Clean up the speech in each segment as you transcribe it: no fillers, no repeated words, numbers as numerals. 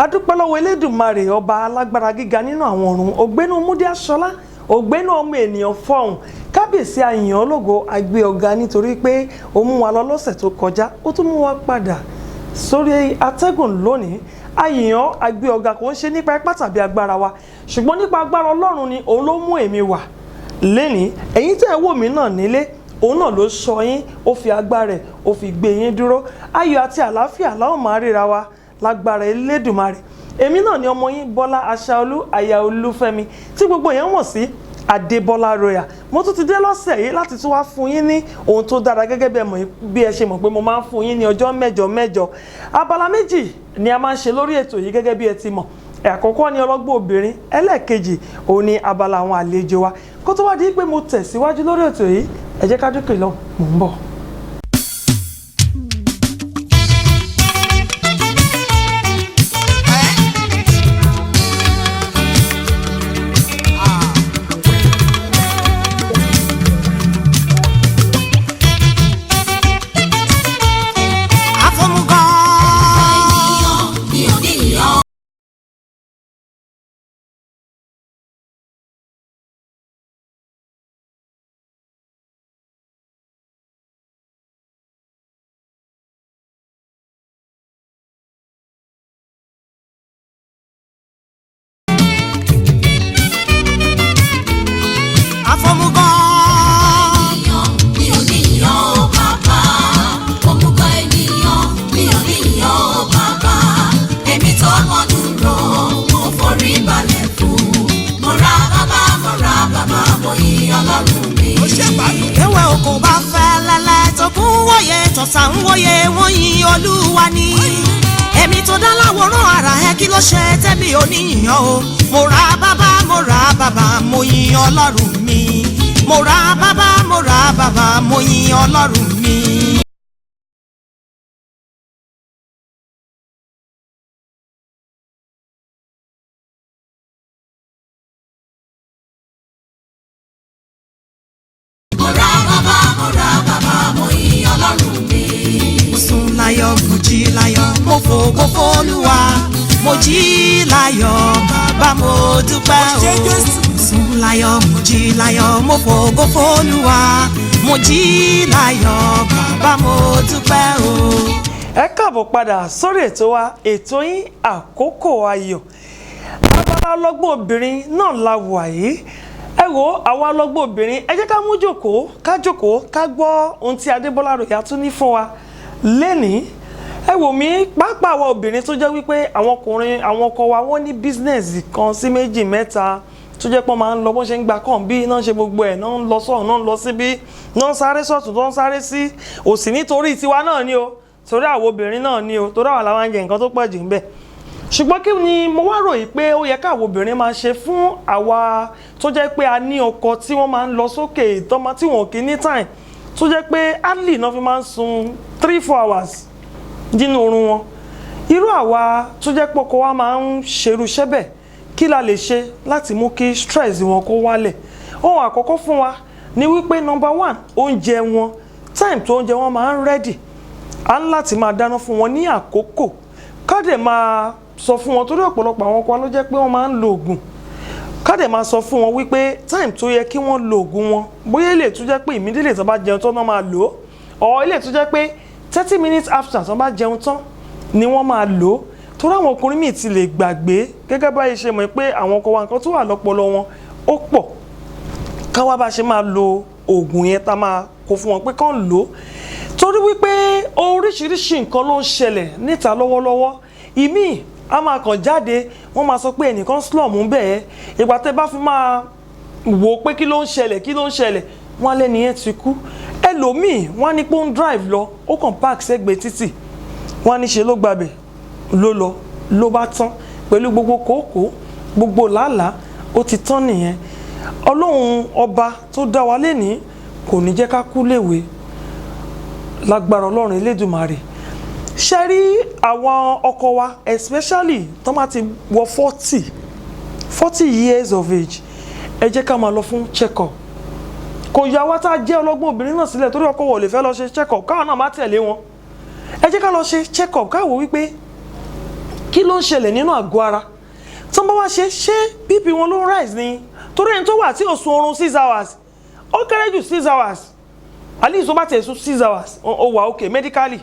adúpẹ́ lọ́wọ́ Elédùmarè ọba alágbára gíga nínú àwọn ọ̀run ògbénu múdí aṣọlá ògbénu ọmọ ènìyàn fọhùn kábíyèsí àyàn ológo àgbé ọ̀gá nítorí pé ó mú wa lọ lọ́sẹ̀ tó kọjá ó tún mú wa padà sórí atẹ́gùn lónìí àyàn àgbé ọ̀gá kò ń ṣe nípa ipá tàbí agbára wa ṣùgbọ́n nípa agbára Ọlọ́run ni òun ló mú èmi wà lẹ́ni ẹ̀yin tẹ́ ẹ wò mí náà nílé òun náà ló sọ yín ó fi agbára rẹ̀ ó fi gbé yín dúró ayọ̀ àti àlàáfíà láwọn máa ríra wa lágbára Elédùmarè èmi náà ni ọmọ yín Bọ́lá Aṣáolú aya Olúfẹ́mi tí gbogbo yẹn mọ̀ sí Adébọ́lá Royal mo tún ti dé lọ́sẹ̀ yìí láti tún wá fún yín ní ohun tó dára gẹ́gẹ́ bí ẹ ṣe mọ̀ pé mo máa ń fún yín ní ọjọ́ mẹ́jọ mẹ́jọ abala méjì ni a máa ń ṣe lórí ètò yìí gẹ́gẹ́ bí ẹ ti mọ̀ àkọ́kọ́ ni ọlọ́gbọ́n obìnrin ẹlẹ́ẹ̀kejì òun ni abala àwọn àlejò wa kó tó wá di pé mo tẹ̀síwájú lórí ètò yìí ẹ jẹ́ ká dúkìá lọ mò ń bọ̀. Olúwa ni èmi tó dá láwòrán ara ẹ kí ló ṣe tẹ́mi oníyàn o mo ra bàbá mo yin Ọlọ́run mi mo ra bàbá mo yin Ọlọ́run mi. Mo jí láyọ̀ mo fògo f'Olúwa mo jí láyọ̀ bàbá mo dúpẹ́ o mo sùn láyọ̀ mo jí láyọ̀ mo fògo f'Olúwa mo jí láyọ̀ bàbá mo dúpẹ́ o. ẹ káàbọ̀ padà sórí ètò wa ètò yín àkókò ayọ̀ abala ọlọ́gbọ́n obìnrin náà la wà yìí ẹ wo àwọn ọlọ́gbọ́n obìnrin ẹ jẹ́ ká mú jókòó ká gbọ́ ohun tí Adébọ́lá Royal tún ní fún wa lẹ́nìí ẹ wò mí pàápàá àwọn obìnrin tó jẹ́ wípé àwọn ọkùnrin àwọn ọkọ wa wọ́n ní bísínẹ́sì kan sí méjì mẹ́ta tó jẹ́ pé wọ́n máa ń lọ bó ṣe ń gba kàn bí náà ṣe gbogbo ẹ̀ náà ń lọ sọ́ọ̀ náà ń lọ síbí náà ń sáré sọ́ọ̀tún tó ń sáré sí òsì nítorí tiwa náà ni o torí àwọn obìnrin náà ni o torí àwọn làwọn ń jẹ nǹkan tó pọ̀ jù ń bẹ̀ ṣùgbọ́n kí ni mo wá ròyìn pé ó yẹ káwọn obìnrin máa ṣe fún àwa tó jẹ́ pé a ní ọkọ tí wọ́n máa ń lọ sókè ìtọ́mọ tí wọ́n kì í ní time tó jẹ́ pé hardly náà fi máa ń sun 3-4 hours nínú oorun wọn irú àwa tó jẹ́ pọ́kọ wa máa ń ṣerú iṣẹ́ bẹ́ẹ̀ kí la lè ṣe láti mú kí stress wọn kó wálẹ̀ ohun àkọ́kọ́ fún wa ni wípé number 1 oúnjẹ wọn time tó oúnjẹ wọn máa ń ready a ń láti máa dáná fún wọn ní àkókò káde máa sọ fún wọn torí ọ̀pọ̀lọpọ̀ àwọn ọkọ ló jẹ́ pé wọ́n máa ń lo oògùn káde máa sọ fún wọn wípé time tó yẹ kí wọ́n lo oògùn wọn bóyá ilé tó jẹ́ pé immediately tó bá jẹun tó náà máa lò ó ilé tó jẹ́ pé 30 minutes after tó bá jẹun tán ni wọ́n máa lò ó torí àwọn ọkùnrin míì ti lè gbàgbé gẹ́gẹ́ báyìí ṣe mọ̀ pé àwọn ọkọ wa nǹkan tó wà lọ́pọlọ wọn ó pọ̀ káwá bá ṣe máa lo oògùn yẹn tá máa kó fún wọn pé kán lò ó torí wípé oríṣiríṣi nǹkan ló ń ṣẹlẹ̀ níta lọ́wọ́lọ́wọ́ ìmíì a máa kàn jáde wọ́n máa sọ pé ẹnìkan slum ń bẹ̀ ẹ́ ìgbà tẹ́ bá fi máa wò ó pé kí ló ń ṣẹlẹ̀ wọ́n lẹ́ni yẹn ti kú ẹlòmíì wọ́n ní pé ó ń drive lọ ó kàn park sẹ́gbẹ̀ẹ́ títì wọ́n ní ṣe ló gbàbẹ̀ ló bá tán pẹ̀lú gbogbo kòókòó gbogbo làálàá ó ti tán nìyẹn Ọlọ́run ọba tó dá wa lénìí kò ní jẹ́ ká kú léwe lágbára Ọlọ́run Elédùmarè ṣe rí àwọn ọkọ wa especially tó máa ti wọ 40 years of age ẹ jẹ́ ká máa lọ fún check up kò yà wá tá jẹ́ ọlọ́gbọ́n obìnrin náà sílẹ̀ torí ọkọ wọ̀ lè fẹ́ lọ ṣe check up káwọn náà má tẹ̀lé wọn ẹ jẹ́ ká lọ ṣe check up káwò wípé kí ló ń ṣẹlẹ̀ nínú àgọ́ ara tó ń bá wá ṣé bp wọn ló ń rise ni torí ẹni tó wà tí ò sùn oorun 6 hours ó kéré jù 6 hours at least ó bá tẹ̀ sùn 6 hours ó wà okay medically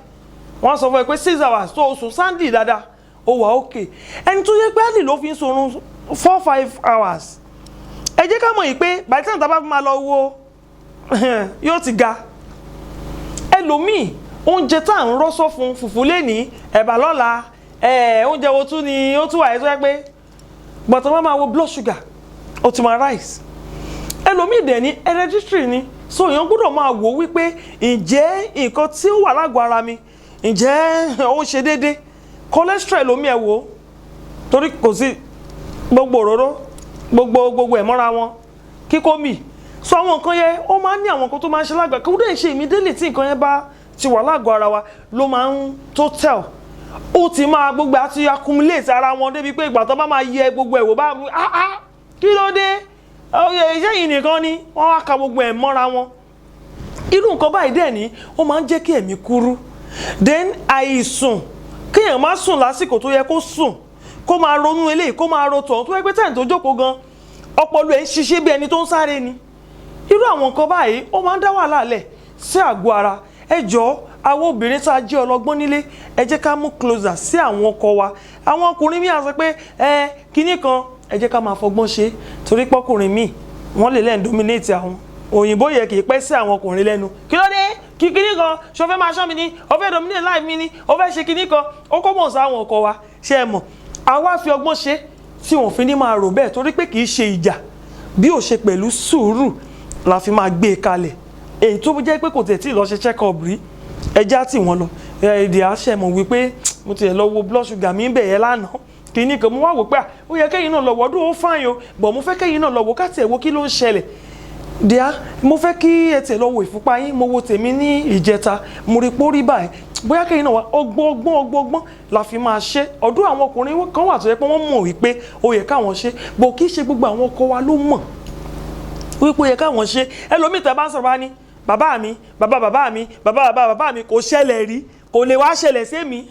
wọ́n sọ fún ẹ pé 6 hours tó o sùn sandy dáadáa ó wà okay ẹni tó yẹ pé àlè ló fi ń sùn oorun 4-5 hours ẹ jẹ́ ká mọ̀ yìí pé by the time tá a bá fi máa lọ wo yóò ti ga ẹlòmíì oúnjẹ tá à ń rọ́sọ́ fún fùfú lẹ́ni ẹ̀bà lọ́la oúnjẹ wo tún ni ó tún wà ẹ́ tó yẹ pé bọ̀tọ̀ máa wo blood sugar ó ti máa rise ẹlòmíì dẹ̀ ní hereditary ni so èèyàn gbọ́dọ̀ máa wò wípé ǹjẹ́ nǹkan tí ó wà lágọ̀ọ́ ara mi ǹjẹ́ ó ṣe déédé cholesterol ẹlòmíì ẹ̀ wò torí kò sí gbogbo òróró gbogbo ẹ̀ mọ́ra wọn kíkó mì so àwọn nǹkan yẹn ó máa ń ní àwọn nǹkan tó máa ń ṣe lágbàá kí ó dẹ̀ ṣe ìmídélé tí nǹkan yẹn bá ti wà lágọ̀ọ́ ara wa ló máa ń tó tell ó ti máa gbogbo àti accumulate ara wọn débi pé ìgbà tó bá máa yẹ gbogbo ẹ̀ wò bá kí ló dé iṣẹ́ yìí nìkan ni wọ́n wá ka gbogbo ẹ̀ mọ́ra wọn irú nǹkan báyìí dẹ̀ ní ó máa ń jẹ́ kí ẹ̀mí kúrú then àìsùn kéèyàn má sùn lásìkò tó yẹ kó sùn kó máa ronú eléyìí kó máa ro tọ̀hún tó yẹ pé tẹ̀yìn tó jókòó gan ọpọlọ ẹ̀ ń ṣiṣẹ́ bí ẹni tó ń sáré ni irú àwọn nǹkan báyìí ó máa ń dá wàhálà lẹ̀ sí àgọ́ ara ẹ jọ̀ọ́ àwọn obìnrin tá a jẹ́ ọlọ́gbọ́n nílé ẹ jẹ́ ká mú closer sí àwọn ọkọ wa àwọn ọkùnrin míì á sọ pé kinní kan ẹ jẹ́ ká máa fọgbọ́n ṣe torí pọ́kùnrin míì wọ́n lè lẹ́ẹ̀ dominate àwọn òyìnbó yẹ kì í pẹ́ sí àwọn ọkùnrin lẹ́nu kí ló dé kí kinní kan ṣo fẹ́ máa ṣọ́ mi ni ó fẹ́ dominate life mi ni ó fẹ́ ṣe kinní kan ó kọ́ mọ̀ sí àwọn ọkọ wa ṣe é mọ̀ àwa fi ọgbọ́n ṣe tí wọ́n fi ní máa rò bẹ́ẹ̀ torí pé kì í ṣe ìjà bí ó ṣe pẹ̀lú sùúrù la fi máa gbé e kalẹ̀ èyí tó jẹ́ pé kò tẹ̀ tí ì lọ ṣe check up rí ẹja tí wọ́n lọ èdè àṣẹ mọ̀ wípé mo ti lọ wo blood sugar mi ń bẹ̀ yẹn lánàá kìíní kan mo wá wò pé ó yẹ kẹ́yìn náà lọ wọ́ ọdún ó fáyìn o bọ̀ mo fẹ́ kẹ́yìn náà lọ wò káàtì ẹ̀ wo kí ló ń ṣẹlẹ̀ díà mo fẹ́ kí ẹ tẹ̀ lọ wo ìfúnpá yín mo wo tèmi ní ìjẹta mo rí pórí báyìí bóyá kẹ́yìn náà wá ọgbọ́n la fi máa ṣe ọdún àwọn ọkùnrin kan wà tó yẹ pé wọ́n mọ̀ wípé ó yẹ káwọn ṣe bọ̀ kì í ṣe gbogbo àwọn ọkọ wa ló mọ̀ wípé ó yẹ káwọn ṣe ẹlòmíì tẹ́ bá ń sọ̀rọ̀ bá ní bàbá mi bàbá mi kò ṣẹlẹ̀ rí kò lè wá ṣẹlẹ̀ sí mi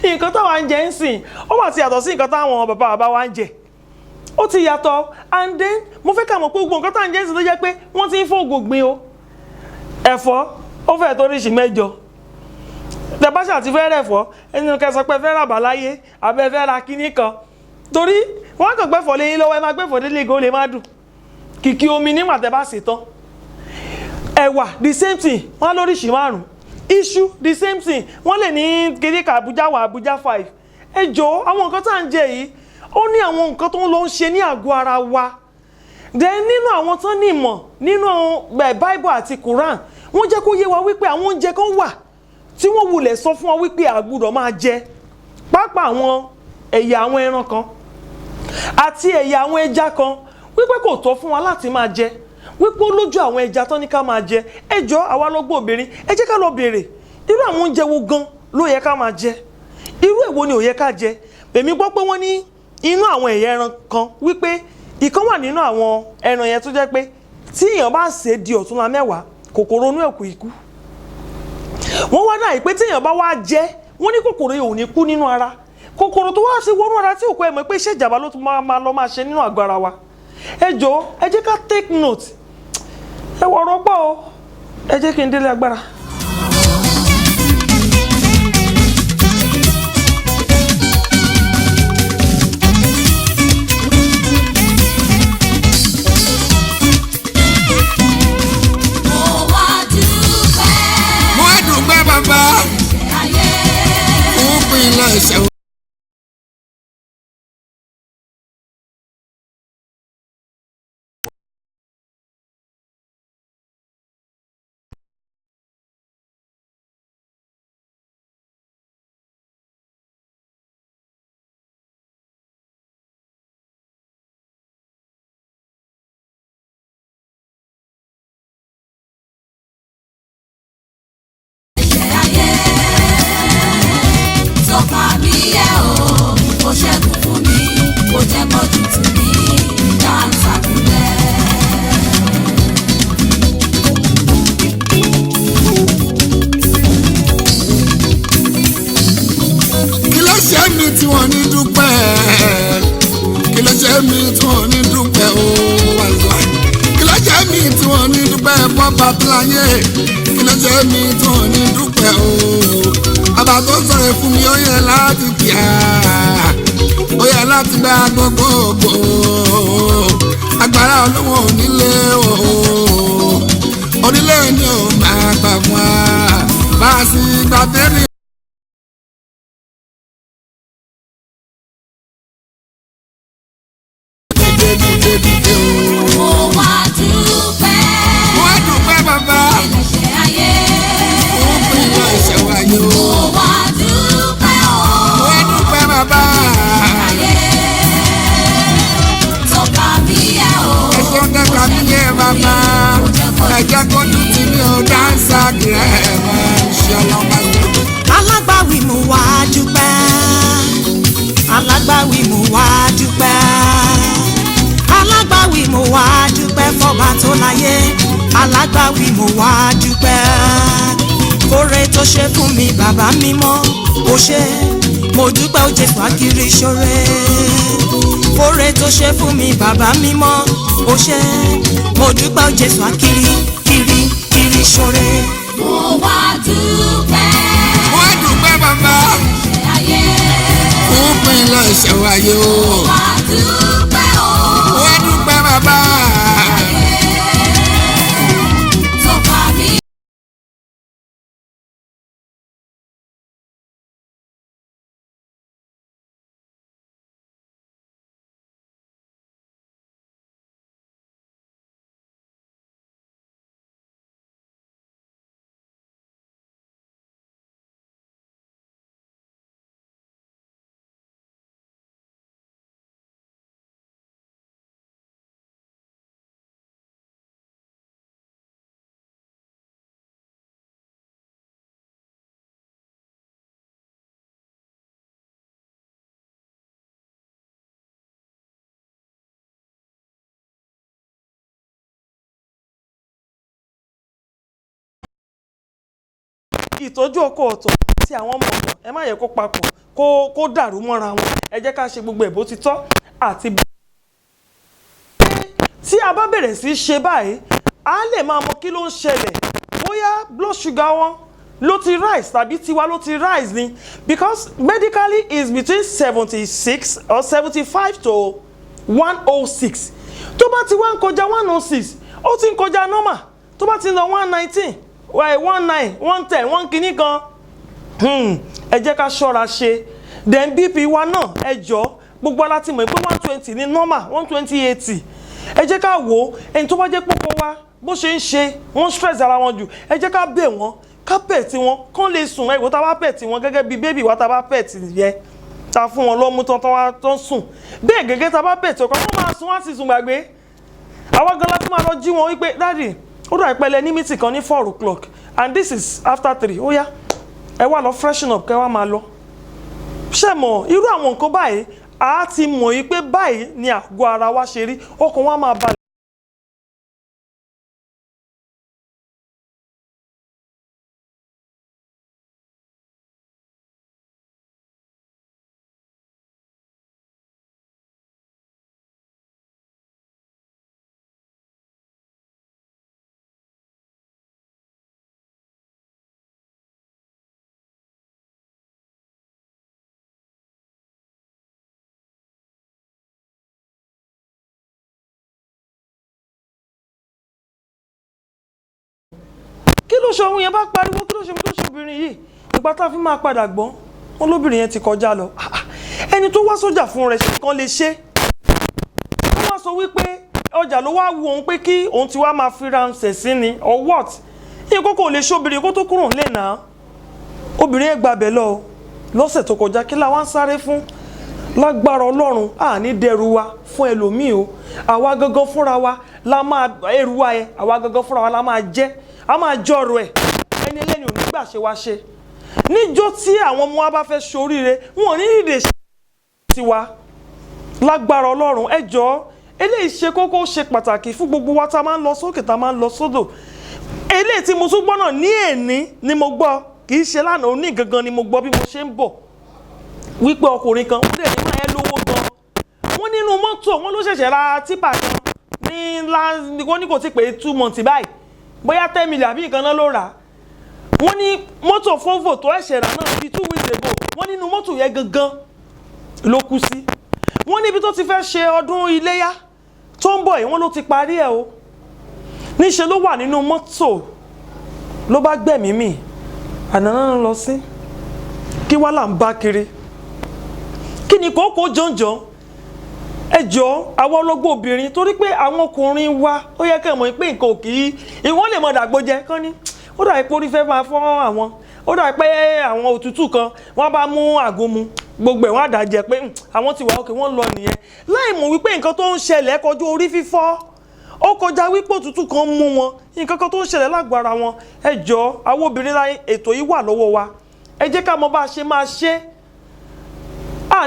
nǹkan táwa ń jẹ ń sìn ó mà ti yàtọ̀ sí nǹkan táwọn bàbá wa ń jẹ ó ti yàtọ̀ and then mo fẹ́ ká mọ̀ pé gbogbo nǹkan táwa ń jẹ ń sìn tó jẹ́ pé wọ́n ti ń fòògùn gbin o ẹ̀fọ́ ó fẹ́ tó oríṣi 8 tẹ̀báṣà ti fẹ́ rẹ̀fọ́ ẹni kan sọ pé fẹ́ rà bàláyé àbẹ́ fẹ́ ra kinní kan torí wọ́n kàn gbẹ́fọ́ lé yín lọ́wọ́ ẹ máa gbẹ́fọ́ délé ìgò lè má dùn kìkì omi nígbà tẹ́ bá ṣe tán ẹ̀wà the same thing wọ́n lóríṣìí 5 iṣu the same thing wọ́n lè ní kìdíkà Àbújá 1 Àbújá 5 ẹ jọ̀ọ́ àwọn nǹkan tá à ń jẹ yìí ó ní àwọn nǹkan tó ń lọ ń ṣe ní àgọ́ ara wa then nínú àwọn tán ní ìmọ̀ nínú Bible àti Quran wọ́n jẹ́ kó yé wa wípé àwọn oúnjẹ kan wà tí wọ́n wulẹ̀ sọ fún wa wípé a gbọ́dọ̀ máa jẹ pàápàá àwọn ẹ̀yà àwọn ẹran kan àti ẹ̀yà àwọn ẹja kan wípé kò tọ́ fún wa láti máa jẹ wípé ó lójú àwọn ẹja tán ní ká máa jẹ ẹ jọ̀ọ́ àwa lọ́gbọ́n obìnrin ẹ jẹ́ ká lọ béèrè irú àwọn oúnjẹ wo gan ló yẹ ká máa jẹ irú èwo ni ò yẹ ká jẹ èmi gbọ́ pé wọ́n ní inú àwọn ẹ̀yà ẹran kan wípé ìkan wà nínú àwọn ẹran yẹn tó jẹ́ pé tí èèyàn bá ṣe di ọ̀túnla 10 kòkòrò inú ẹ̀ kò ikú wọ́n wá náà pé tí èèyàn bá wá jẹ wọ́n ní kòkòrò yìí ò ní kú nínú ara kòkòrò tó wá sí wọnú ara tí òkú ẹ̀ mọ̀ pé iṣẹ́ ìjàmbá ló tún máa lọ máa ṣe nínú àgọ́ ara wa ẹ jọ̀ọ́ ẹ jẹ́ ká take note ẹ wọ̀rọ̀ gbọ́ o ẹ jẹ́ kí n délé agbára. mo wá dúpẹ́ bàbá fún pinlẹ̀ ẹ̀ṣẹ̀. mi tí wọ́n ní dúpẹ́ o wàlúwà. Kí ló jẹ́ mi tí wọ́n ní dúpẹ́ bọ́ba láyé? Kí ló jẹ́ mi tí wọ́n ní dúpẹ́ o? Bàbá tó sọ̀rọ̀ fún mi ó yẹ láti kíá, ó yẹ láti gba gbogbogbò. Agbára olówó onílé o, onílé ni ó máa gbà fún wa. Bá a sì gbà tẹ́lẹ̀. Mo wá dúpẹ́. Mo wá dúpẹ́ bàbá. Ẹlẹ́ṣẹ̀ ayé. Ó pín ìlọ ìṣẹ̀wá yìí o. Mo wá dúpẹ́ o. Mo wá dúpẹ́ bàbá. Ayé tó bá mi yẹ o. Ẹ̀jẹ̀ dẹ́gbà mi yẹ bàbá. Ẹ̀jẹ̀ kọ́jú tí mi ò dáńsà kìrẹ́ máa ń ṣe ọlọ́mọ gbogbo. Alágbàwí mo wá dúpẹ́. Alágbàwí mo wá dúpẹ́. Alágbàwí mo wá dúpẹ́ fọba tó láyé. Alágbàwí mo wá dúpẹ́. Fóore tó ṣe fún mi bàbá mímọ́ ó ṣe. Mo dúpẹ́ ó Jésù akiri ṣoore. Fóore tó ṣe fún mi bàbá mímọ́ ó ṣe. Mo dúpẹ́ ó Jésù akiri kiri ṣoore. Mo wá dúpẹ́. Mo wá dúpẹ́ bàbá. Ẹlẹ́ṣẹ̀ ayé. Ó pín ìlọ ìṣẹ̀wá yìí o. Mo wá dúpẹ́ o. Mo wá dúpẹ́ bàbá. Tó bá mi. ìtọ́jú ọkọ ọ̀tọ̀ tí àwọn ọmọ ọ̀tọ̀ ẹ má yẹ kó papọ̀ kó dàrú mọ́ra wọn. Ẹ jẹ́ ká ṣe gbogbo ẹ̀ bó ti tọ́ àti bó. Tí a bá bẹ̀rẹ̀ sí í ṣe báyìí a lè máa mọ kí ló ń ṣẹlẹ̀, bóyá blood sugar wọn ló ti rise tàbí tiwa ló ti rise ni, because medically is between 76 or 75 to 106. Tó bá ti wá ń kọjá 106 ó ti ń kọjá normal. Tó bá ti ń lọ 119 19 110 1 kìíní kan, ẹ jẹ́ ká ṣọ́ra ṣe. Then BP wa náà ẹ jọ̀ọ́, gbogbo aláti mọ̀ pé 120 ní normal, 120/80. Ẹ jẹ́ ká wò ó, ẹni tó bá jẹ́ púpọ̀ wá bó ṣe ń ṣe wọ́n stress ara wọn jù, ẹ jẹ́ ká bẹ̀ wọ́n ká pẹ̀ tí wọ́n kán lè sùn. Ẹ̀wò tá a bá pẹ̀ tí wọ́n gẹ́gẹ́ bí bébì wa tá a bá pẹ̀ tí yẹ ta fún wọn lọ́mú tán sùn, bẹ́ẹ̀ gẹ́gẹ́ tá a bá pẹ̀ tí ọkọ̀ wọ́n máa sùn wá sì sùn gbàgbé. Àwa gan láti máa lọ jí wọn wípé dáàdì ó dà ìpẹ́lẹ̀ ní mítì kan ní 4 o'clock and this is after 3. Ó yá ẹ wá lọ freshen up kẹ́ wá máa lọ. Ṣé mọ̀ irú àwọn nǹkan báyìí a ti mọ̀ yí pé báyìí ni àgọ́ ara wa ṣe rí, ọkàn wa máa balẹ̀. Kí ló ṣe ohun yẹn bá pariwo, kí ló ṣe obìnrin yìí? Ìgbà tá a fi máa padà gbọ́n wọn lóbìnrin yẹn ti kọjá lọ. Ẹni tó wá sójà fún rẹ̀ ṣe kan lè ṣe. Wọ́n wá sọ wípé ọjà ló wá wu òun pé kí òun ti wá máa fi ránṣẹ́ sí ni or what? Ìyẹn kókò lè ṣe obìnrin kó tó kúrò nílé náà. Obìnrin yẹn gbàbẹ̀ lọ lọ́sẹ̀ tó kọjá, kí la wá ń sáré fún? Lágbára Ọlọ́run àní dẹrù wa fún ẹlòmíì o. Àwa gangan fúnra wa la máa ẹrù wa yẹn, àwa gangan fúnra wa la máa jẹ́, a máa jọrọ ẹ̀. Ẹni ẹlẹ́ni ò ní gbà ṣe wá ṣe. Níjọ́ tí àwọn ọmọ wa bá fẹ́ ṣoríire wọn ò ní ìdè ṣe tiwa. Lágbára Ọlọ́run ẹ jọ̀ọ́, eléyìí ṣe kókó, ṣe pàtàkì fún gbogbo wa tá a máa ń lọ sókè tá a máa ń lọ sódò. Eléyìí tí mo tún gbọ́ náà ní èní ni mo gbọ́, kì í ṣe lánàá, òní gangan ni mo gbọ́ bí mo ṣe ń bọ̀ wípé ọkùnrin kan wọ́n dẹ̀ ní máa ẹ lówó gan, wọ́n nínú mọ́tò wọn ló ṣẹ̀ṣẹ̀ ra tipa kan ní wọ́n ní kò tí pé 2 months báyìí bóyá 10 million àbí nǹkan náà ló rà wọ́n ní mọ́tò Volvo tó ẹ̀ṣẹ̀ rà náà bíi 2 weeks ago wọ́n nínú mọ́tò yẹn gangan ló kú sí wọ́n níbi tó ti fẹ́ ṣe ọdún iléyá tó ń bọ̀ yìí wọ́n ló ti parí ẹ̀ o níṣẹ́ ló wà nínú mọ́tò ló bá gbẹ̀mí mì ànáná lọ sí kí wá là ń bá kiri kí ni kókó jọ̀njọ̀n ẹjọ́ àwọn ọlọ́gbọ́n obìnrin torí pé àwọn ọkùnrin wa ó yẹ kẹ́ mọ̀ pé nǹkan ò kì í ìwọ́n lè mọ̀ dàgbò jẹ kán ní ó dà pé orí fẹ́ máa fọ́ àwọn ó dà pé àwọn òtútù kan wọ́n bá mú àgbo mu gbogbo ẹ̀ wọ́n àdàjẹ́ pé àwọn ti wà òkè wọ́n lọ nìyẹn láì mọ̀ wípé nǹkan tó ń ṣẹlẹ̀ kọjú orí fífọ́ ó kọjá wípé òtútù kan mú wọn nǹkan kan tó ń ṣẹlẹ̀ lágbo ara wọn ẹjọ́ àwọn obìnrin láyé ètò yìí wà lọ́wọ́ wa ẹ jẹ́ ká mọ̀ bá a ṣe máa ṣe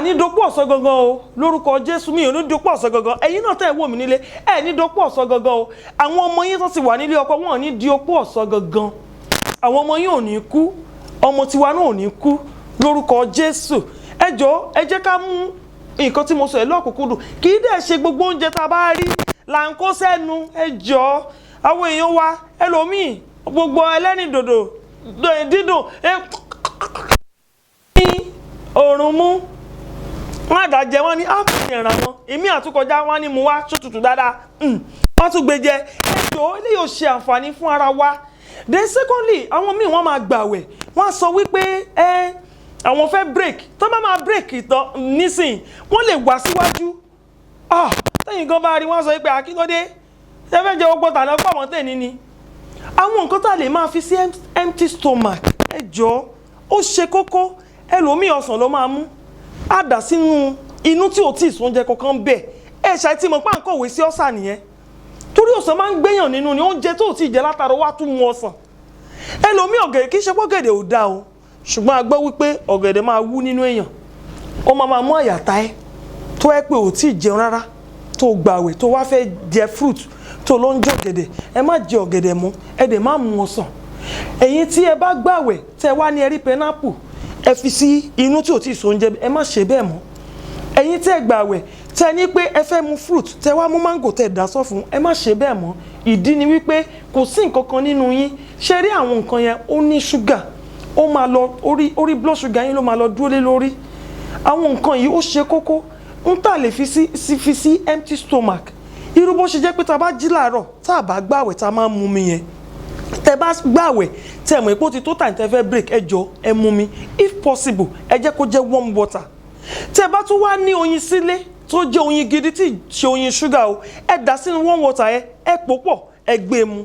ní dopò ọ̀sán gangan o lórúkọ Jésù mi ò ní dopò ọ̀sán gangan ẹ̀yin náà tẹ́ ẹ̀ wò mí nílé ẹ̀ ní dopò ọ̀sán gangan o àwọn ọmọ yín tó ti wà nílé ọkọ wọn ò ní di opò ọ̀sán gangan àwọn ọmọ yín ò ní kú ọmọ tiwa náà ò ní kú lórúkọ Jésù ẹ jọ̀ọ́ ẹ jẹ́ ká mú nǹkan tí mo sọ ẹ̀ lọ́kùnkúndùn kì í dẹ̀ ṣe gbogbo oúnjẹ tá a bá rí là ń kó sẹ́nu ẹ jọ̀ọ́ àwọn èèyàn wa ẹlòmíì gbogbo ẹlẹ́rìndòdò dídùn òrùn mú wọn àdájẹ wọn ní ápùlì ẹ̀ràn wọn èmi àtúkọjá wọn ní mu wá ṣòtútù dáadáa wọn tún gbé jẹ ètò eléyìí ò ṣe àǹfààní fún ara wa then secondly àwọn míì wọn máa gbàwẹ̀ wọn sọ wípé àwọn fẹ́ break tó bá máa break ìtàn nísìn wọn lè wá síwájú tẹ̀yìn gan bá rí wọn sọ wípé akíndọ́dé ẹ fẹ́ jẹ ogbó tàná pọ̀ mọ́ tẹ̀ní ni àwọn nǹkan tá a lè máa fi sí empty stomach ẹ jọ̀ọ́ ó ṣe kókó ẹlòmíì ọsàn ló máa mú á dà sínú inú tí ò tí ì sóúnjẹ kankan bẹ́ẹ̀ ẹ ṣàìtì mọ̀ pé à ń kọ̀wé sí ọ̀sà nìyẹn torí ọ̀sán máa ń gbéyàn nínú ni oúnjẹ tó ò tí ì jẹ látara wá tún mu ọsàn ẹlòmíì ọ̀gẹ̀dẹ̀ kì í ṣe pọ́gẹ̀dẹ̀ ò dáa o ṣùgbọ́n a gbọ́ wípé ọ̀gẹ̀dẹ̀ máa wú nínú èèyàn ó máa mú àyàtá ẹ tó ẹ pé ò tí ì jẹun rárá tó gbàwẹ̀ tó wá fẹ́ jẹ fruit tó ló ń jẹ ọ̀gẹ̀dẹ̀ ẹ má jẹ ọ̀gẹ̀dẹ̀ mọ́ ẹ dẹ̀ má mu ọsàn ẹ̀yin tí ẹ bá gbàwẹ̀ tẹ wá ní ẹ rí pineapple ẹ fi sí inú tí ò tí ì so oúnjẹ ẹ má ṣe bẹ́ẹ̀ mọ́ ẹ̀yin tẹ́ gbàwẹ̀ tẹ́ ní pé ẹ fẹ́ mu fruit tẹ́ wá mú mango tẹ́ dà sọ fún ẹ má ṣe bẹ́ẹ̀ mọ́ ìdí ni wípé kò sí nǹkan kan nínú yín ṣe rí àwọn nǹkan yẹn ó ní ṣúgà ó máa lọ orí blood sugar yín ló máa lọ dúró lé lórí àwọn nǹkan yìí ó ṣe kókó ń tà lè fi sí empty stomach irú bó ṣe jẹ́ pé tá a bá jí láàárọ̀ tá a bá gbàwẹ̀ tá a máa mú mi yẹn tẹ́ bá gbàwẹ̀ tẹ́ mọ̀ ipò ti tó tàn tẹ́ fẹ́ break ẹ jọ̀ọ́ ẹ mú mi if possible ẹ jẹ́ kó jẹ́ warm water tẹ́ bá tún wá ní oyin sílé tó jẹ́ oyin gidi tí ṣe oyin ṣúgà o ẹ dà sínú warm water ẹ pò pọ̀ ẹ gbé mu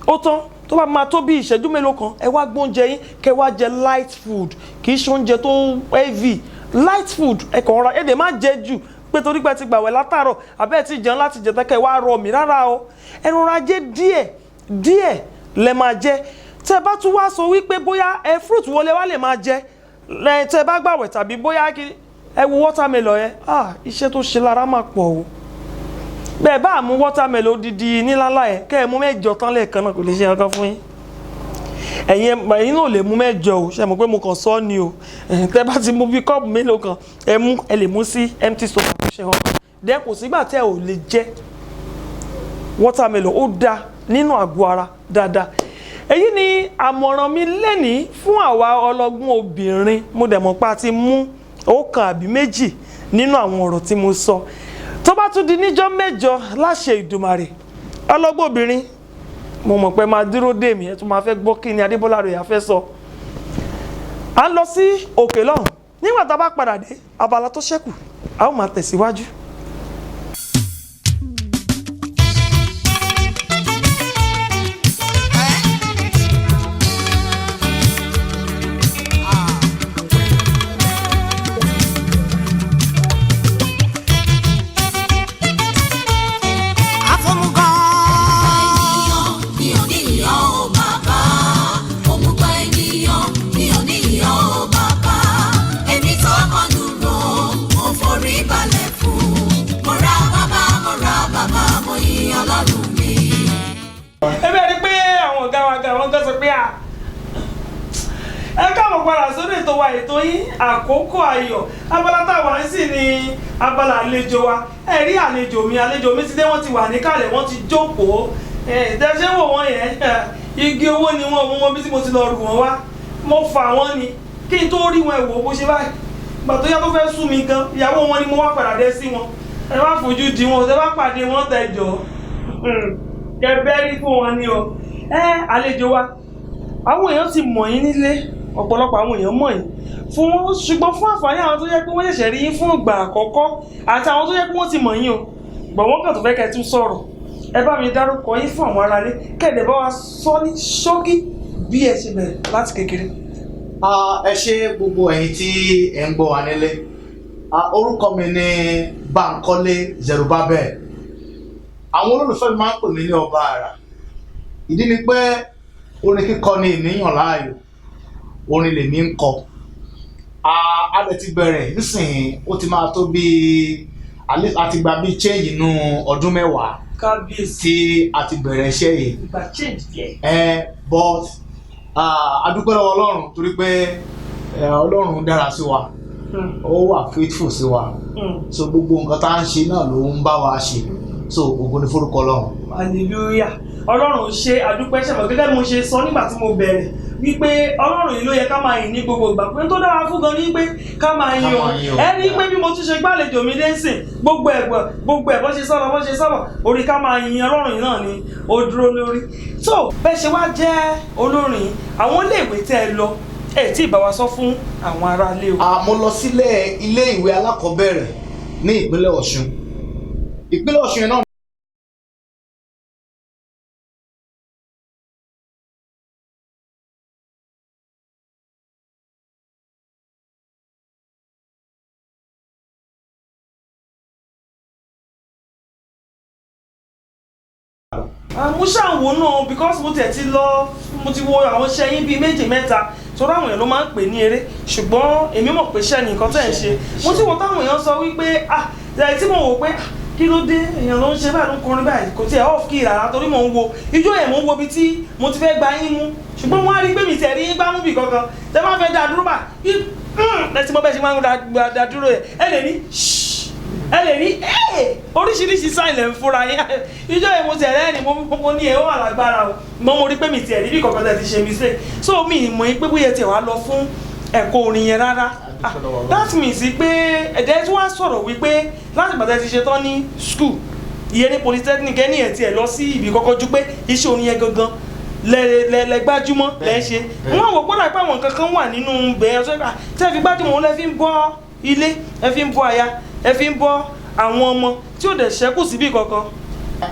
ó tán tó bá máa tó bí ìṣẹ́jú mélòó kan ẹ wá gbóúnjẹ yín kẹ́ wá jẹ light food kì í ṣe oúnjẹ tó heavy light food ẹ kàn rọra ẹ dẹ̀ má jẹ jù pé torí pé ti gbàwẹ̀ látàárọ̀ àbẹ́ẹ̀ ti jẹun láti jẹ tẹ́kẹ̀ wá rọ mí rárá o ẹ rọra jẹ díẹ̀ lẹ máa jẹ tẹ́ bá tún wá sọ wípé bóyá fruit wọlé wá lè máa jẹ tẹ́ bá gbàwẹ̀ tàbí bóyá ẹ wo watermelon yẹn iṣẹ́ tó ṣe lára máa pọ̀ o bẹ́ẹ̀ bá mú watermelon odidi níláńlá yẹn kẹ́ ẹ mú 8 tán lẹ́ẹ̀kan náà kò lè ṣe nǹkan fún yín ẹ̀yin náà lè mú 8 o ṣe mọ̀ pé mo kàn sọ ni o tẹ́ bá ti mú bí kọ́ọ̀pù mélòó kan ẹ lè mú sí empty stomach tó ṣe hàn dẹ́ kò sígbà tẹ́ ò lè jẹ watermelon ó dáa nínú àgọ́ ara dáadáa èyí ni àmọ̀ràn mi lẹ́nìí fún àwa ọlọ́gbọ́n obìnrin mo dẹ̀ mọ̀ pa ti mú ọ̀kan àbí méjì nínú àwọn ọ̀rọ̀ tí mo sọ tó bá tún di níjọ́ mẹ́jọ láṣẹ Ìdùmarè ọlọ́gbọ́n obìnrin mo mọ̀ pé máa dúró dè mí ẹ tún máa fẹ́ gbọ́ kí ni Adébọ́lá rẹ̀ fẹ́ sọ à ń lọ sí òkè lọ́hùn nígbà tá a bá padà dé abala tó ṣẹ́kù a ó máa tẹ̀síwájú. ẹ káàbọ̀ padà sórí ètò wa ètò yín àkókò ayọ̀ abala táwa ń sì ní abala àlejò wa ẹ rí àlejò mi ti dé wọ́n ti wà níkàlẹ̀ wọ́n ti jókòó ìdẹ́sẹ̀ wò wọ́n yẹn igi owó ni wọ́n mọ bí tí mo ti lọ rù wọ́n wá mo fà wọ́n ni kí n tó rí wọn ẹ̀wò bó ṣe báyìí gbà tó yá tó fẹ́ sú mi gan ìyàwó wọn ni mo wá padà dé sí wọn ẹ má fojú di wọn ẹ bá pàdé wọn tẹjọ kẹbẹ́rí fún wọn ni o àlejò wa àwọn èèyàn ti mọ̀ yín nílé ọ̀pọ̀lọpọ̀ àwọn èèyàn mọ̀ yín fún wọn ṣùgbọ́n fún àǹfààní àwọn tó yẹ pé wọ́n ṣẹ̀ṣẹ̀ rí yín fún ìgbà àkọ́kọ́ àti àwọn tó yẹ pé wọ́n ti mọ̀ yín o gbọ̀n wọ́n kàn tó fẹ́ kẹ́ tún sọ̀rọ̀ ẹ bá mi dárúkọ yín fún àwọn aráalé kẹ́ẹ̀dẹ̀ bá wa sọ ní ṣókí bí ẹ ṣe bẹ̀rẹ̀ láti kékeré. ẹ ṣé gbogbo ẹ̀yin tí ẹ ń gbọ́ wa nílé orúkọ mi ni Bankole Zerubbabel àwọn olólùfẹ́ mi máa ń pè mí ní ọba àrà ìdí ni pé orin kíkọ ni ènìyàn láàyò orin lèmi ń kọ a lè ti bẹ̀rẹ̀ nísìnyí ó ti máa tó bí àti gba bí change inú ọdún 10 tí a ti bẹ̀rẹ̀ iṣẹ́ yìí but a dúpẹ́ lọ́wọ́ Ọlọ́run torí pé Ọlọ́run dára sí wa ó wà faithful sí wa so gbogbo nǹkan tá à ń ṣe náà ló ń bá wa ṣe so ògo ni forúkọ Ọlọ́run. hallelujah Ọlọ́run ṣe àdúpẹ́ ṣẹ̀mọ̀ gẹ́gẹ́ bí mo ṣe sọ nígbà tí mo bẹ̀rẹ̀ wípé Ọlọ́run yìí ló yẹ ká máa yìn ní gbogbo ìgbà pé tó dára fún gan ní pé ká máa yìn o ẹni pé bí mo tún ṣe gbàlejò mi lẹ́sìn gbogbo ẹ̀ bọ́ ṣe sọ̀rọ̀ orí ká máa yìn Ọlọ́run yìí náà ni ó dúró lórí. tó bẹ́ẹ̀ ṣe wá jẹ́ olórin àwọn iléèwé tẹ́ ẹ lọ ẹ tí ì bá wa sọ fún àwọn aráalé o. mo lọ sílé ilé ìwé alákọ̀ọ́bẹ̀rẹ̀ ní ìpínlẹ̀ Ọ̀ṣun yẹn náà. mo ṣàwò náà because mo tẹ̀ ti lọ mo ti wo àwọn iṣẹ́ yín bíi méjì mẹ́ta torí àwọn èèyàn ló máa ń pè ní eré ṣùgbọ́n èmi mọ̀ pé iṣẹ́ ni nǹkan tẹ̀ ń ṣe mo ti wo táwọn èèyàn sọ wípé tí mo wò pé kí ló dé èèyàn ló ń ṣe báyìí ló ń kọrin báyìí kò tiẹ̀ off key rárá torí mò ń wo ijó yẹn mò ń wo ibi tí mo ti fẹ́ gba yín mú ṣùgbọ́n wọ́n á rí pé mi tẹ̀ rí yín gbá mú bì kankan tẹ́ máa fẹ́ dá dúró bá ẹ ti mọ bẹ́ẹ̀ ṣe máa ń dá dúró yẹn ẹ lè ní oríṣiríṣi sáìlẹ̀ ń fúnra yín ìjọ yẹn mo ti ẹ̀rẹ́ ni mo ní ẹ̀họ́ àlágbára o mo rí pé mi ti ẹ̀rí bí kọ̀ọ̀kan tẹ̀ ti ṣe mistake so mi ìmọ̀ yín pé bóyá tiẹ̀ wá lọ fún ẹ̀kọ́ orin yẹn rárá that means pé ẹ̀dẹ́ tí wọ́n á sọ̀rọ̀ wípé láti gbàtẹ́ ti ṣe tán ní school ìyẹn ní polytechnic ẹni ẹ̀ tiẹ̀ lọ sí ibi kọ́kọ́ ju pé iṣẹ́ orin yẹn gangan lẹ gbájúmọ́ lẹ ń ṣe wọ́n wò gbọ́dọ̀ pé àwọn nǹkan kan wà nínú bẹ̀rẹ̀ sọ́kà tẹ́ fi gbájúmọ́ lẹ fi ń bọ́ ilé ẹ fi ń bọ́ aya ẹ fi ń bọ́ àwọn ọmọ tí ò dẹ̀ ṣẹ́kù síbì kankan.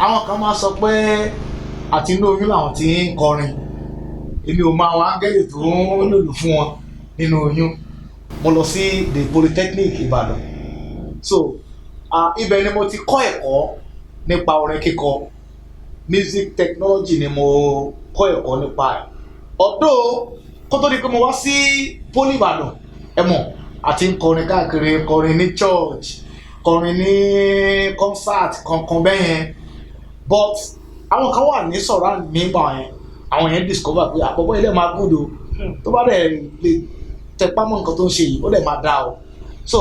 àwọn kan máa sọ pé àti inú oyún làwọn ti ń kọrin èmi ò máa wọn áńgẹ́lì tó ń lòlù fún wọn nínú oyún mo lọ sí the Polytechnic Ìbàdàn so ibẹ̀ ni mo ti kọ́ ẹ̀kọ́ nípa orin kíkọ music technology ni mo kọ́ ẹ̀kọ́ nípa ẹ̀ ọ̀dọ́ kó tó di pé mo wá sí Poly Ìbàdàn ẹ mọ̀ àti ń kọrin káàkiri kọrin ní church kọrin ní concert kankan bẹ́ẹ̀ yẹn but àwọn kan wà ní sọ̀rọ̀ nígbà yẹn àwọn yẹn discover pé àpapọ̀ ilé máa gùdò tó bá dẹ̀ lè tẹpá mọ́ nǹkan tó ń ṣe yìí ó dẹ̀ máa dá o so.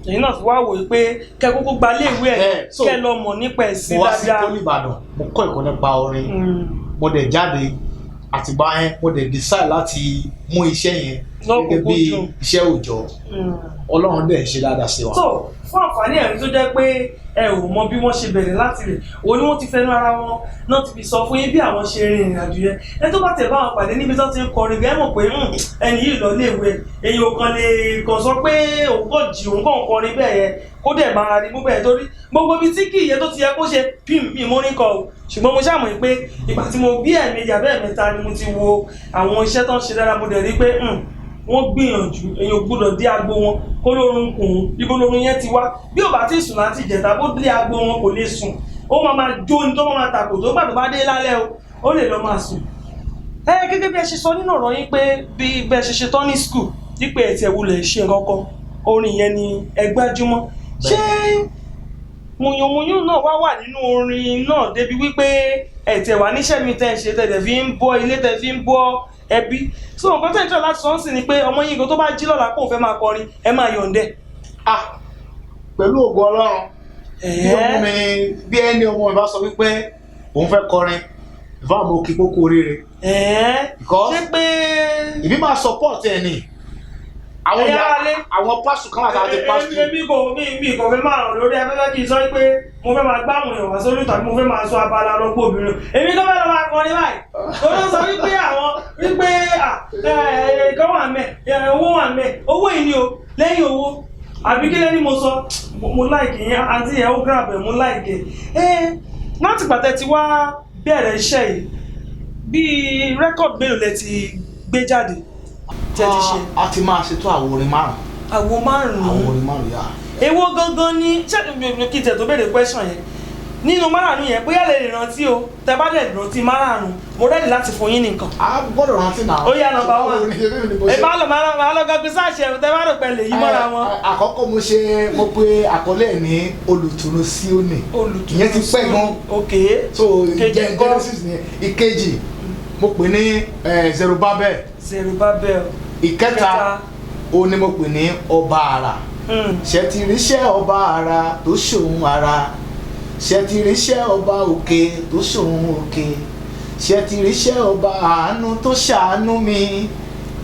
èyí náà fi wá wò pé kẹ́ kókó gba iléèwé ẹ̀ kẹ́ lọ mọ̀ nípa ẹ̀sìn dáadáa. mo wá sí Poly Ìbàdàn mo kọ́ ẹ̀kọ́ nípa orin mo dẹ̀ jáde àtìgbà yẹn mo dẹ̀ decide láti mú iṣẹ́ yẹn gẹ́gẹ́ bí iṣẹ́ òòjọ́ Ọlọ́run dẹ̀ ṣe dáadáa sí wa. so fún àǹfààní ẹ̀rí tó jẹ́ pé ẹ ò mọ bí wọ́n ṣe bẹ̀rẹ̀ láti rẹ̀ òun ni wọ́n ti fẹnu ara wọn náà ti fi sọ fún yín bí àwọn ṣe rin ìrìn àjò yẹn ẹ tó bá tẹ̀ bá wọn pàdé níbi tó ti ń kọrin gẹ́gẹ́ mọ̀ pé ẹni yìí lọ léèwé èyí ò kàn lè kàn sọ pé òun kàn jí òun kàn kọrin bẹ́ẹ̀ yẹn kó dẹ̀ máa rí mú bẹ́ẹ̀ torí gbogbo ibi tí kì í yẹ tó ti yẹ kó ṣe pim orin kọ o ṣùgbọ́n mo ṣàmọ̀ pé ìgbà tí mo bí ẹ̀ẹ̀mejì àbẹ́ẹ̀mẹ́ta ni mo ti wo àwọn iṣẹ́ tó ń ṣe dára mo dẹ̀ rí pé wọ́n gbìyànjú èyàn gbọ́dọ̀ dé agbo wọn kó lórun kùn ibo lórun yẹn ti wá bí ò bá ti sùn láti ìjẹta bó dé agbo wọn kò lè sùn ó máa jó ní tó máa tàkò tó gbà tó bá dé lálẹ́ o ó lè lọ máa sùn. Gẹ́gẹ́ bí ẹ ṣe sọ nínú ọ̀rọ̀ yín pé bí bẹ́ẹ̀ ṣe ṣe tán ní school dípò ẹ̀ tí ẹ wulẹ̀ ṣe kankan orin yẹn ni ẹ gbájúmọ́ ṣé mùyùnmùyùn náà wá wà nínú orin náà débi wípé ẹ̀ tẹ̀ wá níṣẹ́ mi tẹ̀ ń ṣe tẹ̀ fi ń bọ́ ilé tẹ̀ fi ń bọ́ ẹbí so nǹkan tẹ̀ ń tẹ̀ láti sọ ń sìn ni pé ọmọ yín kan tó bá jí lọ́la kó fẹ́ máa kọrin ẹ máa yọ̀ǹdẹ̀. Pẹ̀lú ògo Ọlọ́run bí ẹni ọmọ mi bá sọ wípé òun fẹ́ kọrin ìfá mo kí kókó oríire. ṣé pé ìbí máa support ẹ ni àwọn pásù kan àti àti pásù. mi kò fẹ́ máa ràn lórí afẹ́fẹ́ kì í sọ pé mo fẹ́ máa gbá àwọn èèyàn wá sórí tàbí mo fẹ́ máa sọ abala lọ́gbọ́ obìnrin èmi tó fẹ́ lọ máa kọrin báyìí tó ló sọ wípé kan wà mẹ́ owó wà mẹ́ owó yìí ni o lẹ́yìn owó àbí kí lẹ́ni mo sọ mo láìkì yẹn àti ẹ̀ ó grab ẹ̀ mo láìkì láti pàtẹ́ ti wá bẹ̀rẹ̀ iṣẹ́ yìí bíi rẹ́kọ̀dì mélòó lẹ ti gbé jáde tẹ́ ti ṣe. A ti máa ṣètò àwo orin márùn. Àwo márùn yà. Èwo gangan ni ṣé kí tẹ̀ tó béèrè question yẹn nínú márùn yẹn bóyá lè rántí o tẹ́ bá dẹ̀ rántí márùn mo rẹ́dì láti fún yín nìkan. A gbọ́dọ̀ rántí náà. Ó yá number 1. Ẹ máa lọ gàgbé sáàṣẹ tẹ́ bá rò pé lè yí mọ́ra wọn. Àkọ́kọ́ mo pe àkọlé ẹ̀ ní olùtùnú Síónì. Ìyẹn ti pẹ́ gan. Ok. So Genesis ni ìkejì mo pè ní Zerubbabel. Ìkẹta ó ní mo pè ní ọba àrà. Ṣé ti ríṣẹ́ ọba àrà tó ṣòun àrà. Ṣé ti ríṣẹ́ ọba òkè tó ṣòun òkè. Ṣé ti ríṣẹ́ ọba àánú tó ṣàánú mi.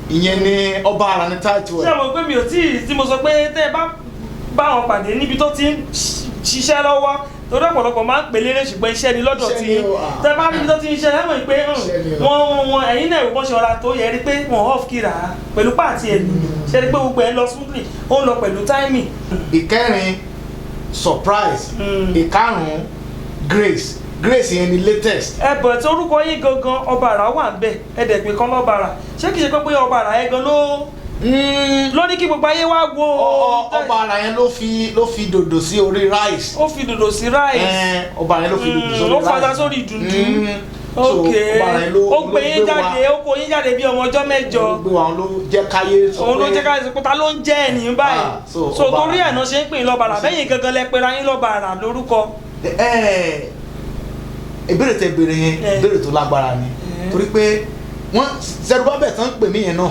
Ìyẹn ni ọba àrà ní táìtù ẹ̀. Ṣé mo pé mi ò tí mo sọ pé tẹ́ ẹ bá wọn pàdé níbi tó ti ń ṣiṣẹ́ lọ́wọ́ torí ọ̀pọ̀lọpọ̀ máa ń pè lérè ṣùgbọ́n iṣẹ́ ni lọ́dọ̀ tí tẹ́ bá níbi tó ti ń ṣe ẹ mọ̀ pé wọ́n ẹ̀yin náà ìwọ́n ṣe ọ̀la tó yẹ rí pé wọ́n off kíra pẹ̀lú pààtì ẹ̀lú ṣe rí pé gbogbo ẹ̀ ń lọ smoothly ó ń lọ pẹ̀lú timing. Ìkẹrin surprise ìkarùn grace yẹn ni latest. Bọ̀ tí orúkọ yín gangan ọba àrà wà ń bẹ̀ ẹ̀dẹ̀ pé kán lọ́ba àrà ṣé kìí ṣe pé ọba àrà yẹn gan ló ní kí gbogbo ayé wá wo. Ọba àrà yẹn ló fi dòdò sí orí rice. Ó fi dòdò sí rice. Ọba yẹn ló fi dòdò sórí rice. Ó fata sórí dùndún. Ok ó gbé yín jáde ó kó yín jáde bí ọmọ ọjọ́ mẹ́jọ. Ó gbé wa ló jẹ́ káyé sọ pé. Òun ló jẹ́ káyé sọ pé ta ló ń jẹ́ ẹ̀nì báyìí. So torí ẹ̀ náà ṣe ń pè yín lọ́ba àrà bẹ́yìn gangan lẹ pera yín lọ́ba àrà lórúkọ. Ìbéèrè tẹ́ béèrè yẹn ìbéèrè tó lágbára ni torí pé wọ́n Zerubbabel tán pè mí yẹn náà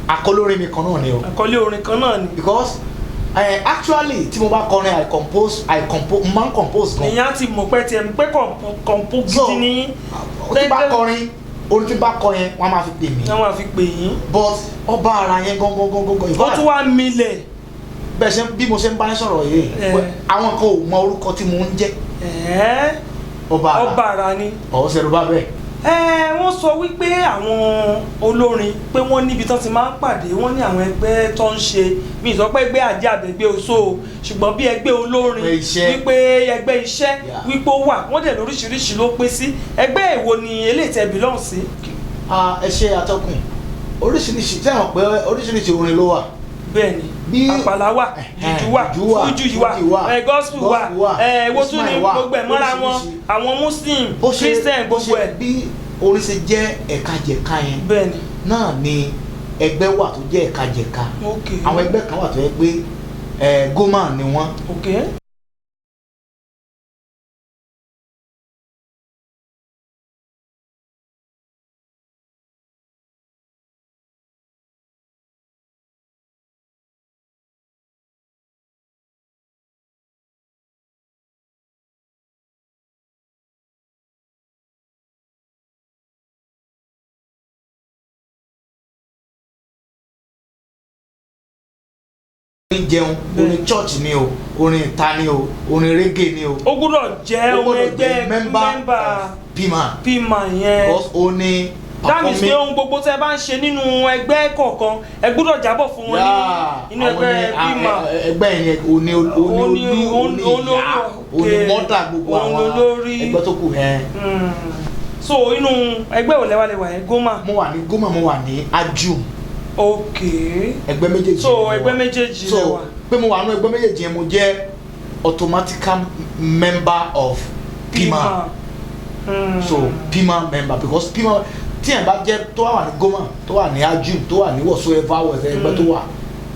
àkọlé orin mi kan náà ni o. Àkọlé orin kan náà ni. Because actually tí mo bá kọrin I compose máa ń compose gan. Ìyá ti mọ̀ pé tiẹ̀ pé compose gidi ni. Tí bá kọrin orin tí bá kọ yẹn wọ́n máa fi pè mí. Wọ́n máa fi pè yín. But ọba àrà yẹn gangan. Ó tún wá milẹ̀. Bẹ́ẹ̀ ṣe bí mo ṣe ń bá yín sọ̀rọ̀ yìí àwọn kan ò mọ orúkọ tí mo ń jẹ́. Ọba àrà ni. Zerubbabel. Wọ́n sọ wípé àwọn olórin pé wọ́n níbi tán ti máa ń pàdé wọ́n ní àwọn ẹgbẹ́ tó ń ṣe mi sọ pé ẹgbẹ́ àjẹ́ àbẹ̀gbẹ́ oṣó ṣùgbọ́n bí ẹgbẹ́ olórin wípé ẹgbẹ́ iṣẹ́ wípé ó wà wọ́n dẹ̀ lóríṣiríṣi ló pín sí ẹgbẹ́ èwo ni eléyìí tẹ́ belong sí. Ẹ ṣe atọ́kùn oríṣiríṣi tẹ́wọ̀n pé oríṣiríṣi orin ló wà. Bẹ́ẹ̀ni àpàlà wà jùjú wà fújù wà gospel wà èwo tún ní gbogbo ẹ̀ mọ́ra wọn àwọn muslim christian gbogbo ẹ̀. Bí orin ṣe jẹ́ ẹ̀ka-jẹ̀ka yẹn náà ni ẹgbẹ́ wà tó jẹ́ ẹ̀ka-jẹ̀ka àwọn ẹgbẹ́ kan wà tó yẹ pé goma ni wọ́n. Orin jẹun orin church ni o orin ìta ni o orin reggae ni o. Ó gbọ́dọ̀ jẹ́ ọmọ ẹgbẹ́ member pima yẹn. Because ó ní dáàmì sí ohun gbogbo tẹ́ bá ń ṣe nínú ẹgbẹ́ kọ̀ọ̀kan ẹ gbọ́dọ̀ jábọ̀ fún wọn nínú ẹgbẹ́ pima. Ẹgbẹ́ yẹn òní olú òní mọ́tà gbogbo àwọn ẹgbẹ́ tó kù yẹn. So inú ẹgbẹ́ òlẹ́wàlẹ́wà yẹn Goma. Mo wà ní Goma mo wà ní Ajum. Ok. Ẹgbẹ́ méjèèjì. So ẹgbẹ́ méjèèjì lẹ wà. Pé mo wà nínú ẹgbẹ́ méjèèjì yẹn mo jẹ́ automatical member of Pima. So Pima member because Pima tí ẹ̀ bá jẹ́ tó wà ní Goma tó wà ní Ajum tó wà ní whatsoever ẹgbẹ́ tó wà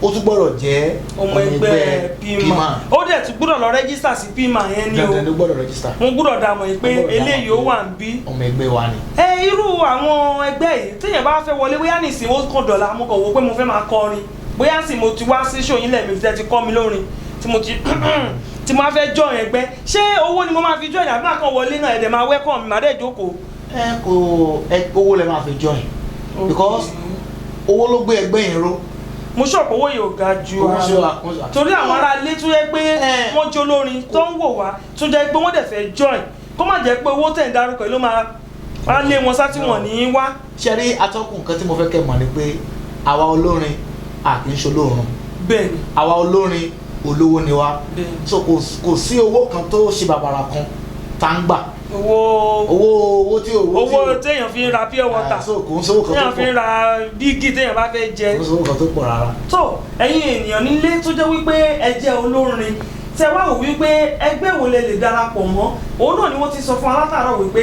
ó tún gbọ́dọ̀ jẹ́ ọmọ ẹgbẹ́ PMAN ó dẹ̀ tún gbọ́dọ̀ lọ rẹ́gísítà sí PMAN yẹn ni o dandan ló gbọ́dọ̀ rẹ́gísítà. mo gbọ́dọ̀ dá mọ̀ pé eléyìí ó wà ń bí. ọmọ ẹgbẹ́ wa ni. irú àwọn ẹgbẹ́ yìí téèyàn bá fẹ́ wọlé bóyá nìsín ó kàn dọ̀la mo kàn wò pé mo fẹ́ máa kọrin bóyá sì mo ti wá sí ṣòyìn lẹ́ẹ̀mejì tẹ́ ti kọ́ mi lórin tí mo fẹ́ join ẹgbẹ́ ṣé owó ni mo máa fi join àbí máa kàn wọlé náà ẹ̀dẹ̀ máa welcome mi máa dẹ̀ jókòó. owó lẹ máa fi join because owó ló gbé ẹgbẹ́ yẹn ró. mo ṣọ̀pọ̀ owó yìí ò ga ju ara torí àwọn ará ilé tó yẹ pé wọ́n jó lórin tó ń wò wá tó jẹ́ pé wọ́n dẹ̀ fẹ́ join kó má jẹ́ pé owó tẹ̀ ń darúkọ yìí ló máa lé wọn sá tí wọ́n ní í wá. ṣe rí atọ́kùn nǹkan tí mo fẹ́ kẹ́ mọ̀ ni pé àwa olórin a kì í ṣolóorun. bẹ́ẹ̀ni. àwa olórin olówó ni wá. so kò sí owó kan tó ṣe bàbàrà kan tá ń gbà. owó téèyàn fi ń ra pure water. so kò ń sówó kan tó pọ̀. téèyàn fi ń ra bígì téèyàn bá fẹ́ jẹ. kò ń sówó kan tó pọ̀ rárá. tó ẹ̀yin ènìyàn nílé tó jẹ́ wípé ẹ jẹ́ olórin tẹ wá wò wípé ẹgbẹ́ wo lẹ lè darapọ̀ mọ́ òun náà ni wọ́n ti sọ fún alátàárọ̀ wípé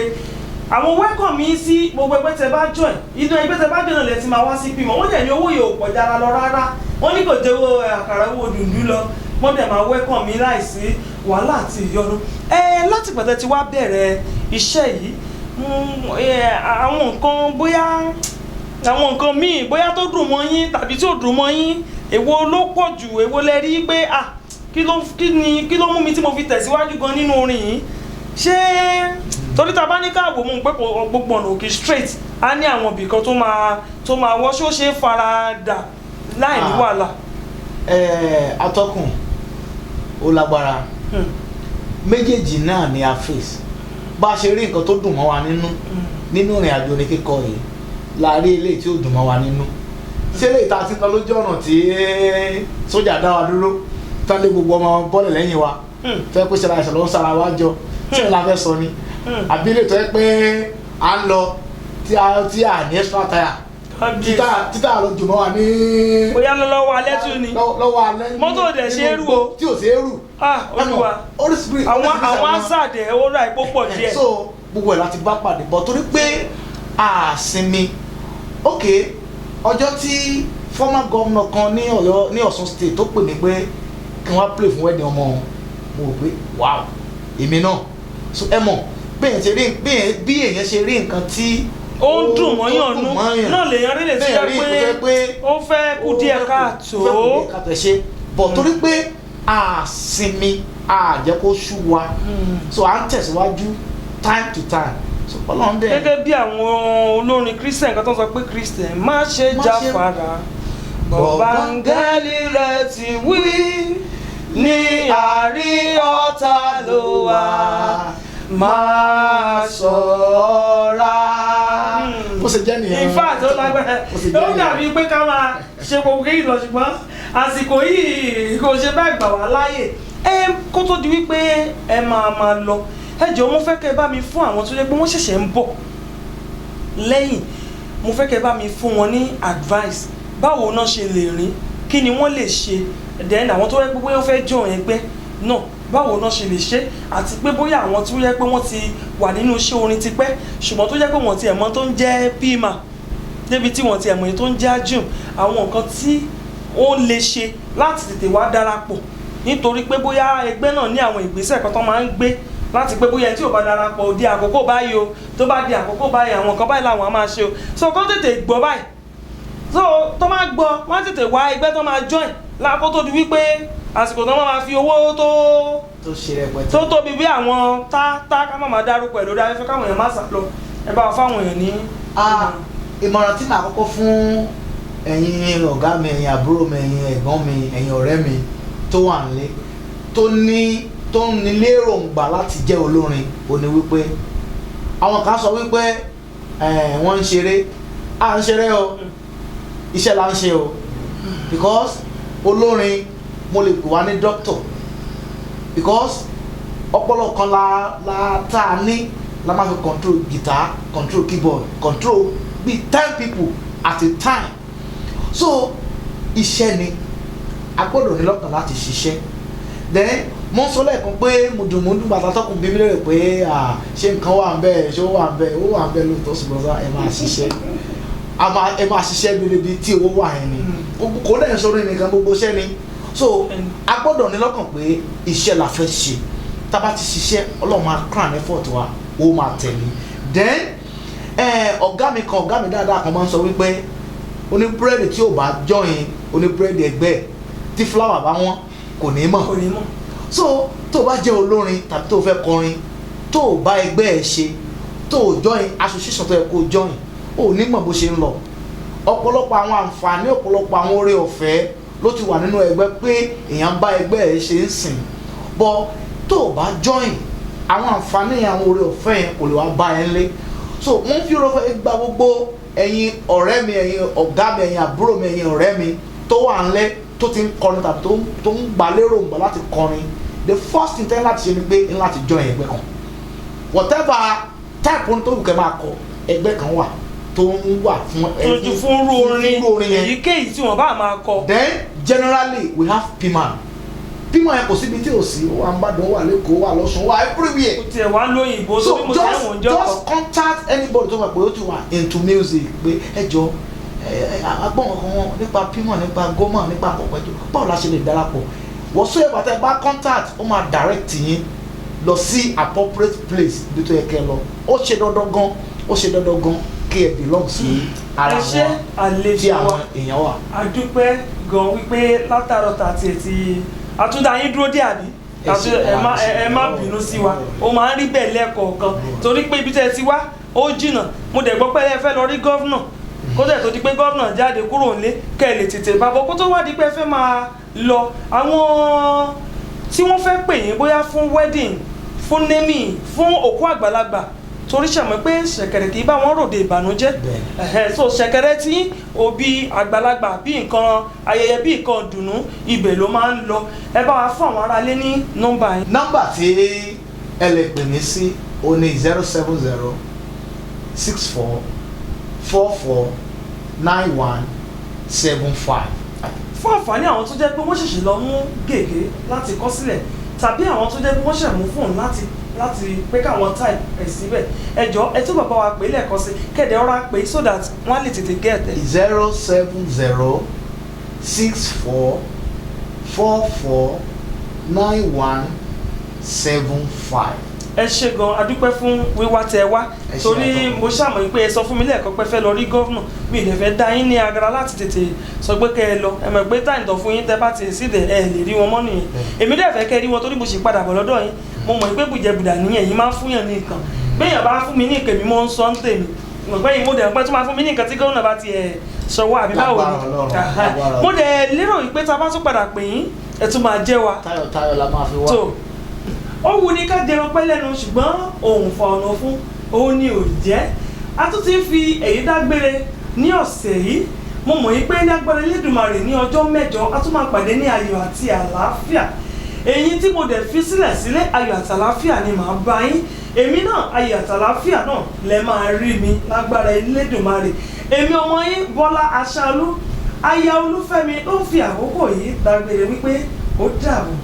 àwọn welcome yìí sí gbogbo ẹgbẹ́ tẹ bá join inú ẹgbẹ́ tẹ bá join lẹ ti máa wá sí PMAN wọ́n dẹ̀ ní owó yóò pọ̀ jára lọ rárá wọ́n ní kò jẹ́ owó àkàrà owó dùndú lọ wọ́n dẹ̀ máa welcome yìí láìsí wàhálà àti ìyọnu. láti pẹ̀tẹ́ ti wá bẹ̀rẹ̀ iṣẹ́ yìí àwọn nǹkan míì bóyá tó dùn mọ́ yín tàbí tí ò dùn mọ́ yín èwo ló pọ̀ jù èwo lẹ rí pé kí ló mú mi tí mo fi tẹ̀síwájú gan nínú orin yìí ṣé torí ta bá ní káàbò mú pé gbogbo ọ̀nà òkè straight á ní àwọn ibì kan tó máa wọ́ ṣó ṣe fara dà láì ní wàhálà. atọ́kùn ó lágbára méjèèjì náà ni a face bá a ṣe rí nǹkan tó dùn mọ́ wa nínú ìrìn àjò ní kíkọ yìí la rí eléyìí tí ó dùn mọ́ wa nínú ṣé lè ta títọ́ lójú ọ̀nà tí sójà dá wa dúró tán lé gbogbo ọmọ bọ́ọ̀lù lẹ́yìn wa fẹ́ pé ṣe láìsàn ló ń sara wa jọ ṣé la fẹ́ sọ ni àbí lè tọ́ ẹ pé à ń lọ tí a ní extra tire títà lọ jùmọ̀ wa ní. bóyá lọ́wọ́ alẹ́ tún ni lọ́wọ́ alẹ́ mọ́tò dẹ̀ ṣe é rú o tí ò ṣe é rú. olúwa àwọn àṣàdẹ̀ ó ra ìpó pọ̀ díẹ̀. so gbogbo ẹ̀ láti bá pàdé bọ̀ torí pé àsinmi ok ọjọ́ tí former governor kan ní Ọ̀yọ́ ní Ọ̀ṣun state tó pè mí pé kí wọ́n play fún wedding ọmọ wọn mo rò pé wow èmi náà so ẹ mọ̀ bí èèyàn ṣe rí nǹkan tí ó ń dùn mọ́yàn nú náà lèèyàn rí lè ṣe pé ó fẹ́ kú díẹ̀ káàtó. ṣe bọ̀ torí pé àsinmi àjẹ́ kó ṣú wa so à ń tẹ̀síwájú time to time so Ọlọ́run dẹ̀. gẹ́gẹ́ bí àwọn olórin Christian kan tó sọ pé Christian má ṣe jáfara bọ̀bángẹ́lì rẹ̀ ti wí ní àárín ọ̀tá ló wà máa ṣọ́ra. ó ṣe jẹ́ nìyẹn. in fact ó lágbára ó dàbí pé ká máa ṣe gbogbo kéyìí lọ ṣùgbọ́n àsìkò yìí kò ṣe bẹ́ẹ̀ gbà wá láàyè kó tó di wípé ẹ máa lọ ẹ jọ̀ọ́ mo fẹ́ kẹ́ ẹ bá mi fún àwọn tó yẹ pé wọ́n ṣẹ̀ṣẹ̀ ń bọ̀ lẹ́yìn mo fẹ́ kẹ́ ẹ bá mi fún wọn ní advice báwo náà ṣe lè rìn kí ni wọ́n lè ṣe then àwọn tó yẹ pé wọ́n fẹ́ join ẹgbẹ́ náà báwo náà ṣe lè ṣe àti pé bóyá àwọn tí ó yẹ pé wọ́n ti wà nínú iṣẹ́ orin tipẹ́ ṣùgbọ́n tó yẹ pé wọ́n ti ẹ̀mọ́ tó ń jẹ́ PMAN débi tí wọ́n ti ẹ̀mọ́ tó ń jẹ́ AJUM àwọn nǹkan tí ó lè ṣe láti tètè wá darapọ̀ nítorí pé bóyá ẹgbẹ́ náà ní àwọn ìgbésẹ̀ kan tó máa ń gbé láti pé bóyá tí ò bá darapọ̀ di àkókò báyìí o tó bá di àkókò báyìí àwọn nǹkan báyìí làwọn á máa ṣe o so kó tètè gbọ́ báyìí so tó máa gbọ́ wọ́n á tètè wá ẹgbẹ́ tó máa join lákó tó di wípé àsìkò tó máa fi owó tó tóbi bí àwọn tá ká máa dárúkọ ẹ̀ lórí afẹ́fẹ́ káwọn èèyàn má sá lọ ẹ bá wa fáwọn èèyàn ní. ìmọ̀ràn tí màá kọ́kọ́ fún ẹ̀yin ọ̀gá mi ẹ̀yin àbúrò mi ẹ̀yin ẹ̀gbọ́n mi ẹ̀yin ọ̀rẹ́ mi tó wà nílé tó ń ní lérògbà láti jẹ́ olórin ó ní wípé àwọn kan sọ wípé wọ́n ń ṣeré à ń ṣeré o iṣẹ́ la ń ṣe o because olórin mo lè pè wá ní doctor because ọpọlọ kan la tá a ní la máa fi control guitar control keyboard control bí 10 people at a time so iṣẹ́ ni a gbọ́dọ̀ ní lọ́kàn láti ṣiṣẹ́ then mo sọ lẹ́ẹ̀kan pé mùdùmùdù bàtà tọkùn bí mi lérè pé ṣé nǹkan wà ń bẹ́ẹ̀ ṣé ó wà ń bẹ́ẹ̀ ó wà ń bẹ́ẹ̀ lóòótọ́ ṣùgbọ́n ẹ máa ṣiṣẹ́ ẹ máa ṣiṣẹ́ bíi tí owó wà yẹn ni kò dẹ̀ sórí nìkan gbogbo iṣẹ́ ni so a gbọ́dọ̀ ní lọ́kàn pé iṣẹ́ la fẹ́ ṣe tá bá ti ṣiṣẹ́ Ọlọ́run máa crown effort wa ó máa tẹ̀lé then ọ̀gá mi dáadáa kan máa ń sọ wípé oníbúrẹ́dì tí ò bá join oníbúrẹ́dì ẹgbẹ́ tí flour bá wọ́n kò ní mọ̀ so tó bá jẹ́ olórin tàbí tó fẹ́ kọrin tó bá ẹgbẹ́ ẹ̀ ṣe tó join association tó yẹ kó join ò ní mọ̀ bó ṣe ń lọ ọ̀pọ̀lọpọ̀ àwọn àǹfààní ọ̀pọ̀lọpọ̀ àwọn oore ọ̀fẹ́ ló ti wà nínú ẹgbẹ́ pé èèyàn bá ẹgbẹ́ ẹ̀ ṣe ń sìn bọ́ tó bá join àwọn àǹfààní àwọn oore ọ̀fẹ́ yẹn kò lè wá bá ẹ lé so wọ́n fi oore gba gbogbo ẹ̀yin ọ̀rẹ́ mi ẹ̀yin ọ̀gá mi ẹ̀yin àbúrò mi ẹ̀yin ọ̀rẹ́ mi tó wà ńlẹ̀ tó ti ń kọrin tàbí tó ń gbà lérò ńgbà láti kọrin the first thing tẹ́ láti ṣe ni pé ń láti join ẹgbẹ́ kan whatever type orin tó wù kẹ́ máa kọ ẹgbẹ́ kan wà tó ń wà fún orin èyíkéyìí tí wọ́n bá máa kọ. then generally we have piman yẹn kò síbi tí ò sí ó wà ń bàdàn ó wà lẹ́kọ̀ọ́ ó wà lọ́sùn ó wà everywhere. o tiẹ̀ wá lóyìnbó tó bí mo tẹ́ wọ́n jọ kọ. just contact anybody tó wà pé ó ti wà into music pé ẹ jọ agbọ́n kan nípa piman nípa goma nípa àpọ̀pẹ́jọ báwo la ṣe lè darapọ̀ wọ́n sọ yẹ bàtà ẹ bá contact ó máa direct yín lọ sí appropriate place bí tó yẹ kẹ́ lọ ó ṣe dandan gan kí ẹ belong sí ara wọn tí àwọn èèyàn wà. a dúpẹ́ gan wípé látàrọ̀ tàti ẹ̀ ti àtúndà yín dúró dé àbí ẹ má bínú sí wa ó máa ń rí bẹ́ẹ̀ lẹ́ẹ̀kọ̀ọ̀kan torí pé ibi tẹ́ ẹ ti wá ó jìnnà mo dẹ̀ gbọ́ pé ẹ fẹ́ lọ rí gọ́vnà kó tẹ̀ tó di pé gọ́vnà jáde kúrò nílé kẹ́ ẹ lè tètè bá bọ́ kó tó wá di pé ẹ fẹ́ máa lọ àwọn tí wọ́n fẹ́ pè yín bóyá fún wedding fún naming fún òkú àgbàlagbà torí ṣàmọ́ pé ṣẹ̀kẹ̀rẹ̀ kì í bá wọn ròde ìbànújẹ́ so ṣẹ̀kẹ̀rẹ̀ tí òbí àgbàlagbà bí nǹkan ayẹyẹ bí nǹkan dùnú ibẹ̀ ló máa ń lọ ẹ bá wa fún àwọn aráalé ní nọ́mbà yín. nọ́mbà tí ẹ lè pè mí sí o ní 070 64 44 91 75. fún àǹfààní àwọn tó jẹ́ pé wọ́n ṣẹ̀ṣẹ̀ lọ mú gègé láti kọ sílẹ̀ tàbí àwọn tó jẹ́ pé wọ́n ṣẹ̀ mú fóònù láti pé káwọn type ẹ̀ síbẹ̀ ẹjọ́ ẹ tó bàbá wa pè é lẹ́ẹ̀kan sí kẹ̀dẹ̀ ọ̀rá pé so that wọ́n á lè tètè get ẹ̀. 070 64 44 91 75. ẹ ṣe gan adúpẹ́ fún wíwá tẹ wá torí mo ṣàmọ̀ pé ẹ sọ fún mi lẹ́ẹ̀kan pé fẹ́ lọ rí gọ́vnà mi ìdẹ̀ fẹ́ dá yín ní agara láti tètè sọ pé kẹ́ ẹ lọ ẹ mọ̀ pé táyì tán fún yín tẹ́ bá ti sídẹ̀ ẹ lè rí wọn mọ́ nìyẹn èmi dẹ̀ fẹ́ kẹ́ rí wọn torí mo sì padà bọ̀ lọ́dọ̀ yín mo mọ̀ pé bùjẹ̀bùdà nìyẹn yín máa ń fún yàn ní nǹkan béèyàn bá fún mi ní nǹkan mi mo ń sọ ń tèmi mọ̀ pé mo dẹ̀ pẹ́ tó máa fún mi ní nǹkan tí gọ́vnà bá ti ṣọwọ́ àbí báwo ni mo dẹ̀ lérò pé tá a bá tún padà pè yín ẹ tún máa jẹ́ wa táyọ̀ la máa fi wá. ó wù ní ká dẹrun pẹ́ lẹ́nu ṣùgbọ́n òun fa ọ̀nà fún òun ni ò jẹ́ a tún ti ń fi èyí dágbére ní ọ̀sẹ̀ yìí mo mọ̀ yí pé ní agbára Elédùmarè ní ọjọ́ mẹ́jọ a tún máa pàdé ní ayọ̀ àti àlàáfíà èyí tí mo dẹ̀ fi sílẹ̀ ayọ̀ àti àlàáfíà ni màá bá yín èmi náà ayọ̀ àti àlàáfíà náà lẹ máa rí mi lágbára Elédùmarè èmi ọmọ yín Bọ́lá Aṣáálú aya Olúfẹ́mi ló ń fi àkókò yìí dágbére wípé ó dàbọ̀.